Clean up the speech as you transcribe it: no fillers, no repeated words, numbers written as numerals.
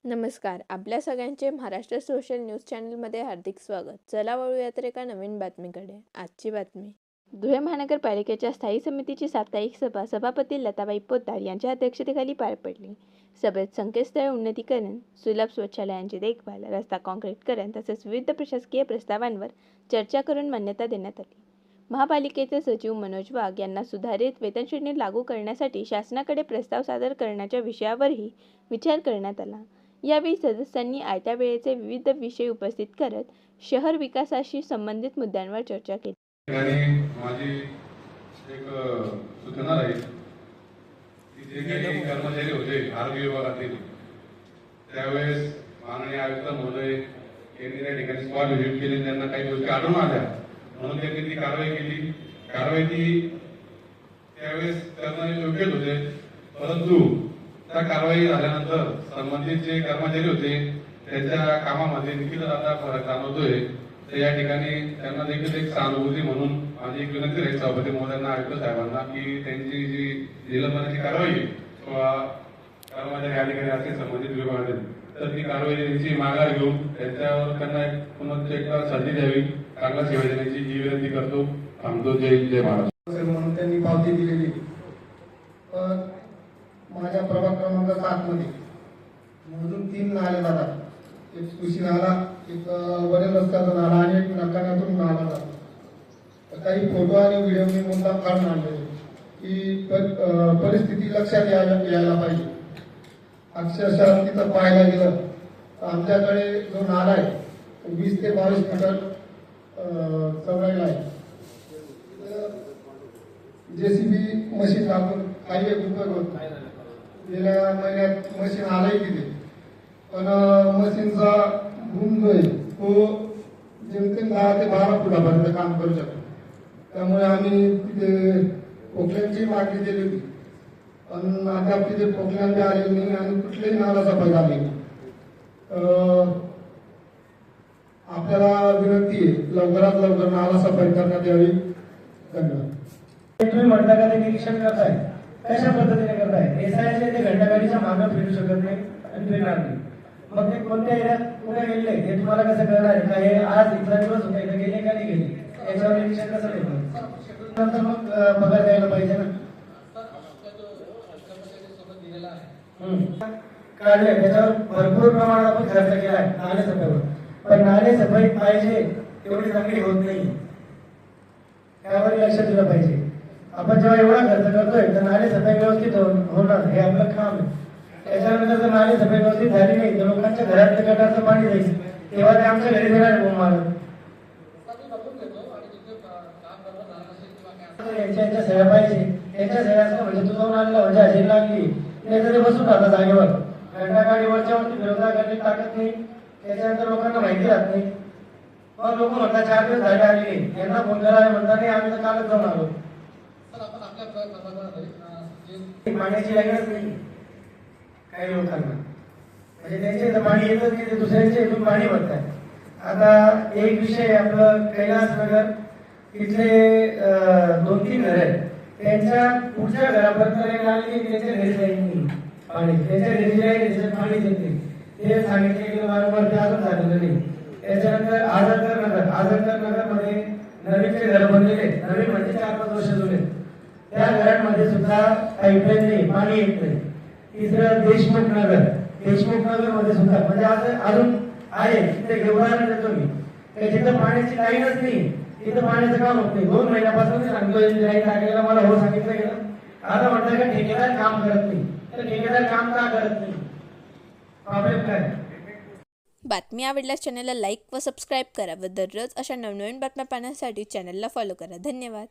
नमस्कार. आपल्या सगळ्यांचे महाराष्ट्र सोशल न्यूज चॅनलमध्ये हार्दिक स्वागत. चला वळूया तर एका नवीन बातमीकडे. आजची बातमी. धुळे महानगरपालिकेच्या स्थायी समितीची साप्ताहिक सभा सभापती लताबाई पोद्दार यांच्या अध्यक्षतेखाली पार पडली. सभेत संकेतस्थळ उन्नतीकरण, सुलभ शौचालयांची देखभाल, रस्ता काँक्रीटीकरण तसेच विविध प्रशासकीय प्रस्तावांवर चर्चा करून मान्यता देण्यात आली. महापालिकेचे सचिव मनोज वाघ यांना सुधारित वेतनश्रेणी लागू करण्यासाठी शासनाकडे प्रस्ताव सादर करण्याच्या विषयावरही विचार करण्यात आला. यावेळी सदस्यांनी आयत्या वेळेचे विविध विषय उपस्थित करत शहर विकासाशी संबंधित मुद्द्यांवर चर्चा केली. माझी एक सूचना राहील की जे काही कर्मचारी होते आरोग्य विभागातील त्यावेळेस माननीय आयुक्त महोदय यांनी त्या ठिकाणी स्पॉट व्हिजिट केली, त्यांना काही गोष्टी आढळून आल्या म्हणून त्यांनी ती कारवाई केली. कारवाई ती त्यावेळेस करणारे योग्यच होते, परंतु त्या कारवाई झाल्यानंतर संबंधित जे कर्मचारी होते त्यांच्या कामामध्ये देखील आता फरक जाणवतोय. तर या ठिकाणी त्यांना देखील एक सहानुभूती म्हणून माझी एक विनंती राहील सभापती महोदयांना, आयुक्त साहेबांना की त्यांची जी निलंबनाची कारवाई किंवा कर्मचारी अधिकारी असतील संबंधित विभागातील तर ती कारवाई त्यांची माघार घेऊन त्यांच्यावर त्यांना पुन्हा एकदा संधी द्यावी, चांगला सेवा देण्याची ही विनंती करतो. थांबतो. जय महाराष्ट्र म्हणून त्यांनी पावती दिलेली. माझ्या प्रभाग क्रमांक 7 मध्ये मधून 3 नाले जातात. एक सुशी नाला, एक वरील रस्त्याचा नाला आणि एक नकाण्यातून नाला जातो. काही फोटो आणि व्हिडिओ मी मुद्दाम काढून आणले की परिस्थिती लक्षात यायला पाहिजे. अक्षरशः तिथं पाहायला गेलं तर आमच्याकडे जो नाला आहे 20 ते 22 मीटर चौडाईला आहे. जेसीबी मशीन टाकून काही एक उपयोग होत नाही. गेल्या महिन्यात मशीन आलाही तिथे, पण मशीनचा गुण जो आहे तो जेमतेम 10 ते 12 फुटापर्यंत काम करू शकतो. त्यामुळे आम्ही तिथे पोखल्यांची मागणी केली होती, पण अद्याप तिथे पोखल्यांचे आलेली नाही आणि कुठल्याही नाला सफाई झाली नाही. आपल्याला विनंती आहे लवकरात लवकर नाला सफाई करण्यात यावी. धन्यवाद. तुम्ही म्हटलं का ते निरीक्षण करताय, कशा पद्धतीने करताय? एसआयचे ते घंटागाडीच्या मागे फिरू शकत नाही आणि फिरणार नाही. मग ते कोणत्या एरियात कुठे गेले हे तुम्हाला कसं कळणार आहे का? हे आज इथला दिवस होता, इथे गेले का नाही गेले याच्यावर निरीक्षण कसं घेतो? नंतर मग पगार द्यायला पाहिजे ना. काढले त्याच्यावर भरपूर प्रमाणात आपण खर्च केला आहे नाले सफाईवर, पण नाले सफाई पाहिजे तेवढी चांगली होत नाही. त्यावर लक्ष दिलं पाहिजे. आपण जेव्हा एवढा खर्च करतोय तर नाले सफाई व्यवस्थित होणार हे आपलं काम आहे. त्याच्यानंतर जर नाले सफाई व्यवस्थित झाली नाही तर लोकांच्या घरात गटारचं पाणी जाईल, तेव्हा ते आमच्या घरी देणार बोंब यांच्या सह्या पाहिजे. यांच्या सह्या असं म्हणजे तू जाऊन आणला म्हणजे हजेरी लागली त्याच्याकडे बसून राहता जागेवर. घंटागाडी वरच्यावरती फिरवता करणे टाकत नाही, त्याच्यानंतर लोकांना माहिती राहत नाही. मग लोक म्हणतात 4 दिवस झाले आले नाही, यांना फोन करायला म्हणतात नाही आम्ही तर कालच जाऊन आलो. पाण्याची लाईनच नाही काही लोकांना, म्हणजे त्यांचे इथं पाणी येतच नाही, ते दुसऱ्यांच्या इथून पाणी भरतात. आता एक विषय आपलं कैलासनगर तिथले 2-3 घर आहेत, त्यांच्या पुढच्या घरापर्यंत लाईन आली की त्यांच्या घरी लाईन नाही पाणी, त्यांच्या घरी लाईन पाणी देत नाही. ते सांगितले की वारंवार ते अजून झालेलं नाही. त्याच्यानंतर आझरकर नगर मध्ये नवीनचे घर बनलेले, नवीन म्हणजे 4-5 वर्ष जुने, त्या घरांमध्ये सुद्धा पाईपलाईन नाही, पाणी येत नाही. तिसरं देशमुख नगर मध्ये सुद्धा म्हणजे अजून आहे तिथे उदाहरण देतो मी, तिथं पाण्याची लाईनच नाही, तिथं पाण्याचं काम होत नाही. 2 महिन्यापासून सांगतोय लाईन टाकायला, मला हो सांगितलं गेलं. आता म्हणतात का ठेकेदार काम करत नाही, तर ठेकेदार काम का करत नाही? प्रॉब्लेम काय? बातमी आवडल्यास चॅनलला लाईक व सबस्क्राईब करा व दररोज अशा नवनवीन बातम्या पाहण्यासाठी चॅनलला फॉलो करा. धन्यवाद.